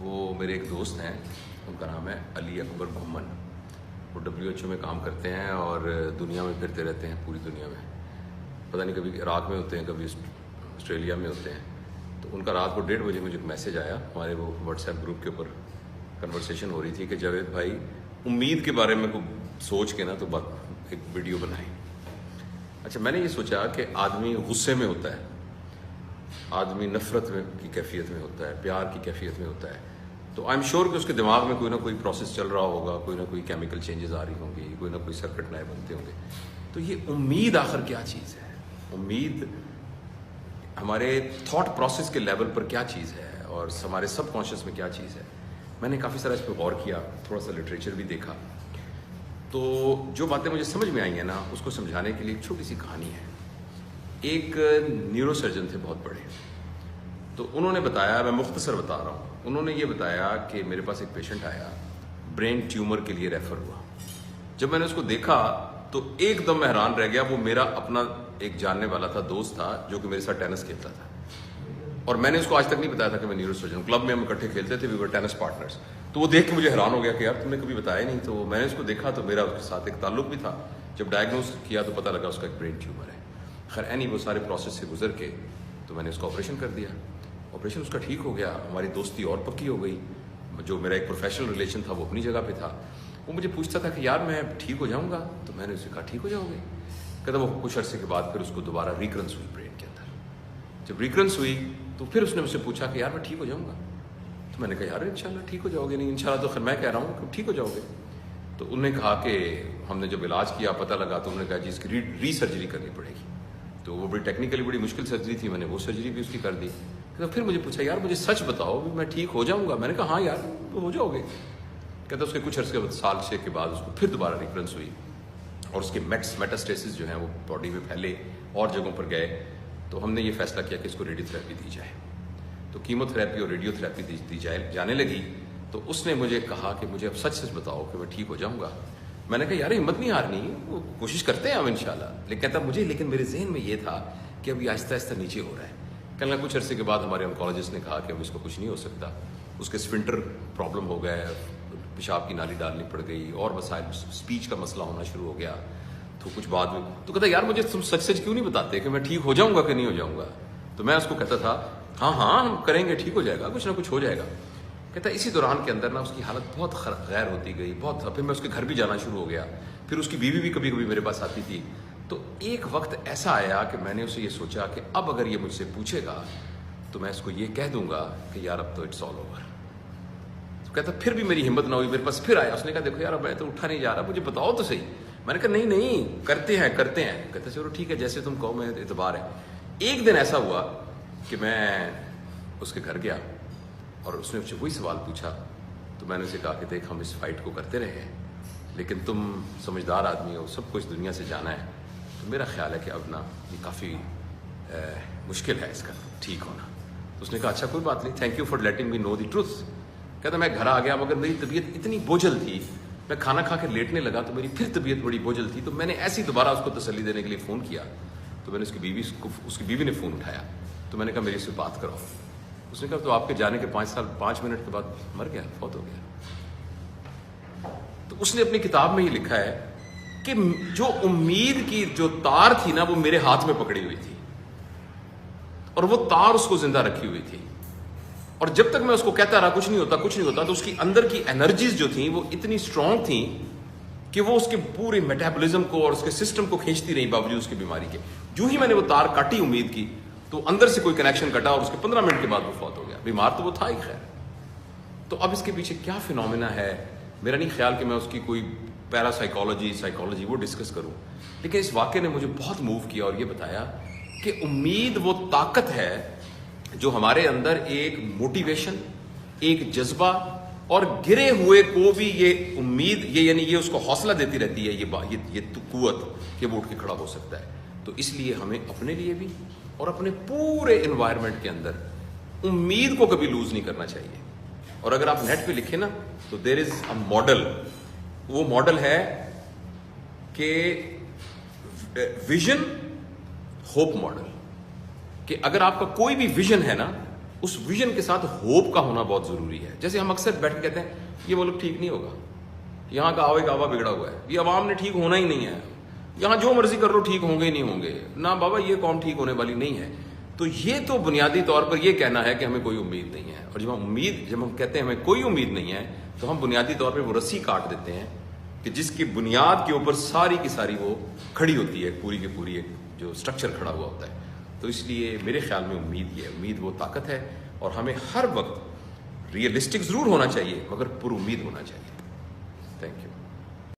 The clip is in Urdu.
وہ میرے ایک دوست ہیں, ان کا نام ہے علی اکبر بھمن. وہ WHO میں کام کرتے ہیں اور دنیا میں پھرتے رہتے ہیں, پوری دنیا میں. پتہ نہیں کبھی عراق میں ہوتے ہیں, کبھی آسٹریلیا میں ہوتے ہیں. تو ان کا رات کو 1:30 بجے مجھے ایک میسج آیا, ہمارے وہ واٹس ایپ گروپ کے اوپر کنورسیشن ہو رہی تھی کہ جاوید بھائی امید کے بارے میں کوئی سوچ کے نا تو ایک ویڈیو بنائیں. اچھا, میں نے یہ سوچا کہ آدمی غصے میں ہوتا ہے, آدمی نفرت کی کیفیت میں ہوتا ہے, پیار کی کیفیت میں ہوتا ہے, تو آئی ایم شیور کہ اس کے دماغ میں کوئی نہ کوئی پروسیس چل رہا ہوگا, کوئی نہ کوئی کیمیکل چینجز آ رہی ہوں گی, کوئی نہ کوئی سرکٹ نئے بنتے ہوں گے. تو یہ امید آخر کیا چیز ہے؟ امید ہمارے تھاٹ پروسیس کے لیول پر کیا چیز ہے اور ہمارے سب کانشیس میں کیا چیز ہے؟ میں نے کافی سارا اس پہ غور کیا, تھوڑا سا لٹریچر بھی دیکھا. تو جو باتیں مجھے سمجھ میں آئی ہیں نا, اس کو سمجھانے کے لیے ایک چھوٹی سی کہانی ہے. ایک نیورو سرجن تھے بہت بڑے, تو انہوں نے بتایا, میں مختصر بتا رہا ہوں, انہوں نے یہ بتایا کہ میرے پاس ایک پیشنٹ آیا, برین ٹیومر کے لیے ریفر ہوا. جب میں نے اس کو دیکھا تو ایک دم میں حیران رہ گیا. وہ میرا اپنا ایک جاننے والا تھا, دوست تھا, جو کہ میرے ساتھ ٹینس کھیلتا تھا. اور میں نے اس کو آج تک نہیں بتایا تھا کہ میں نیورو سرجن, کلب میں ہم اکٹھے کھیلتے تھے, وی ور ٹینس پارٹنرز. تو وہ دیکھ کے مجھے حیران ہو گیا کہ یار تم نے کبھی بتایا نہیں. تو میں نے اس کو دیکھا تو میرا اس کے ساتھ ایک تعلق بھی تھا. جب ڈائگنوز کیا تو پتہ لگا اس کا ایک برین ٹیومر ہے. خیر وہ سارے پروسیس سے گزر کے تو میں نے اس کا آپریشن کر دیا. آپریشن اس کا ٹھیک ہو گیا, ہماری دوستی اور پکی ہو گئی. جو میرا ایک پروفیشنل ریلیشن تھا وہ اپنی جگہ پہ تھا. وہ مجھے پوچھتا تھا کہ یار میں ٹھیک ہو جاؤں گا؟ تو میں نے اسے کہا ٹھیک ہو جاؤ گے. کہتا وہ کچھ عرصے کے بعد پھر اس کو دوبارہ ریکرنس ہوئی برین کے اندر. جب ریکرنس ہوئی تو پھر اس نے مجھ سے پوچھا کہ یار میں ٹھیک ہو جاؤں گا؟ تو میں نے کہا یار انشاءاللہ ٹھیک ہو جاؤ گے. نہیں انشاءاللہ تو خیر میں کہہ رہا ہوں کہ ٹھیک ہو جاؤ گے. تو انہوں نے کہا کہ ہم نے جب علاج کیا پتہ لگا تو انہوں نے کہا جی اس کی ری سرجری کرنی پڑے گی. تو وہ بڑی ٹیکنیکلی بڑی مشکل سرجری تھی, میں نے وہ سرجری بھی اس کی کر دی. تو پھر مجھے پوچھا یار مجھے سچ بتاؤ میں ٹھیک ہو جاؤں گا؟ میں نے کہا ہاں یار تو ہو جاؤ گے. کہتا اس کے کچھ عرصے سال 6 کے بعد اس کو پھر دوبارہ ریکرنس ہوئی اور اس کے میٹاسٹیسس جو ہیں وہ باڈی میں پھیلے اور جگہوں پر گئے. تو ہم نے یہ فیصلہ کیا کہ اس کو ریڈیو تھراپی دی جائے. تو کیمو تھراپی اور ریڈیو تھراپی دی جانے لگی. تو اس نے مجھے کہا کہ مجھے اب سچ بتاؤ کہ میں ٹھیک ہو جاؤں گا. میں نے کہا یار ہمت نہیں ہارنی, وہ کوشش کرتے ہیں ہم انشاءاللہ. لیکن کہتا لیکن میرے ذہن میں یہ تھا کہ اب یہ آہستہ آہستہ نیچے ہو رہا ہے. کہنا کچھ عرصے کے بعد ہمارے آنکولوجسٹ نے کہا کہ اب اس کو کچھ نہیں ہو سکتا. اس کے اسفنٹر پرابلم ہو گئے, پیشاب کی نالی ڈالنی پڑ گئی, اور مسائل, اسپیچ کا مسئلہ ہونا شروع ہو گیا. تو کچھ بعد میں تو کہتا یار مجھے تم سچ کیوں نہیں بتاتے کہ میں ٹھیک ہو جاؤں گا کہ نہیں ہو جاؤں گا؟ تو میں اس کو کہتا تھا ہاں ہم کریں گے, ٹھیک ہو جائے گا, کچھ نہ کچھ ہو جائے گا. کہتا اسی دوران کے اندر نا اس کی حالت بہت غیر ہوتی گئی, بہت. پھر میں اس کے گھر بھی جانا شروع ہو گیا. پھر اس کی بیوی بھی کبھی کبھی میرے پاس آتی تھی. تو ایک وقت ایسا آیا کہ میں نے اسے یہ سوچا کہ اب اگر یہ مجھ سے پوچھے گا تو میں اس کو یہ کہہ دوں گا کہ یار اب تو اٹس آل اوور. تو کہتا پھر بھی میری ہمت نہ ہوئی, میرے پاس پھر آیا. اس نے کہا دیکھو یار اب میں تو اٹھا نہیں جا رہا, مجھے بتاؤ تو صحیح. میں نے کہا نہیں کرتے ہیں. کہتے چلو ٹھیک ہے جیسے تم کہو, میں اعتبار ہے. ایک دن ایسا ہوا کہ میں اس کے گھر گیا اور اس نے مجھ سے وہی سوال پوچھا. تو میں نے اسے کہا کہ دیکھ ہم اس فائٹ کو کرتے رہے ہیں, لیکن تم سمجھدار آدمی ہو, سب کچھ دنیا سے جانا ہے, تو میرا خیال ہے کہ اب نا یہ کافی مشکل ہے اس کا ٹھیک ہونا. تو اس نے کہا اچھا کوئی بات نہیں, thank you for letting me know the truth. کہتا میں گھر آ گیا مگر میری طبیعت اتنی بوجھل تھی, میں کھانا کھا کے لیٹنے لگا تو میری پھر طبیعت بڑی بوجھل تھی. تو میں نے ایسی دوبارہ اس کو تسلی دینے کے لیے فون کیا. تو میں نے اس کی بیوی نے فون اٹھایا. تو میں نے کہا میری سے بات کرو. اس نے کہا تو آپ کے جانے کے 5 منٹ کے بعد مر گیا, فوت ہو گیا. تو اس نے اپنی کتاب میں یہ لکھا ہے کہ جو امید کی جو تار تھی نا وہ میرے ہاتھ میں پکڑی ہوئی تھی, اور وہ تار اس کو زندہ رکھی ہوئی تھی. اور جب تک میں اس کو کہتا رہا کچھ نہیں ہوتا, تو اس کی اندر کی انرجیز جو تھیں وہ اتنی اسٹرانگ تھیں کہ وہ اس کے پورے میٹابولزم کو اور اس کے سسٹم کو کھینچتی رہی باوجود اس کی بیماری کے. جو ہی میں نے وہ تار کاٹی امید کی تو اندر سے کوئی کنیکشن کٹا اور اس کے 15 منٹ کے بعد وہ فوت ہو گیا. بیمار تو وہ تھا ہی خیر. تو اب اس کے پیچھے کیا فینومینا ہے, میرا نہیں خیال کہ میں اس کی کوئی پیرا سائیکالوجی وہ ڈسکس کروں, لیکن اس واقعے نے مجھے بہت موو کیا اور یہ بتایا کہ امید وہ طاقت ہے جو ہمارے اندر ایک موٹیویشن, ایک جذبہ اور گرے ہوئے کو بھی یہ امید یعنی یہ اس کو حوصلہ دیتی رہتی ہے, یہ قوت کہ وہ اٹھ کے کھڑا ہو سکتا ہے. تو اس لیے ہمیں اپنے لیے بھی اور اپنے پورے انوائرمنٹ کے اندر امید کو کبھی لوز نہیں کرنا چاہیے. اور اگر آپ نیٹ پہ لکھیں نا تو دیر از اے ماڈل, وہ ماڈل ہے کہ ویژن ہوپ ماڈل, کہ اگر آپ کا کوئی بھی ویژن ہے نا اس ویژن کے ساتھ ہوپ کا ہونا بہت ضروری ہے. جیسے ہم اکثر بیٹھ کے کہتے ہیں یہ ملک ٹھیک نہیں ہوگا, یہاں کا آوے گاوا بگڑا ہوا ہے, یہ عوام نے ٹھیک ہونا ہی نہیں ہے, یہاں جو مرضی کر لو ٹھیک ہوں گے ہی نہیں ہوں گے, نہ بابا یہ قوم ٹھیک ہونے والی نہیں ہے. تو یہ تو بنیادی طور پر یہ کہنا ہے کہ ہمیں کوئی امید نہیں ہے. اور جب ہم کہتے ہیں ہمیں کوئی امید نہیں ہے تو ہم بنیادی طور پہ وہ رسی کاٹ دیتے ہیں کہ جس کی بنیاد کے اوپر ساری کی ساری وہ کھڑی ہوتی ہے, پوری کی پوری ایک جو اسٹرکچر کھڑا ہوا ہوتا ہے. تو اس لیے میرے خیال میں امید وہ طاقت ہے, اور ہمیں ہر وقت ریئلسٹک ضرور ہونا چاہیے مگر پر امید ہونا چاہیے. Thank you.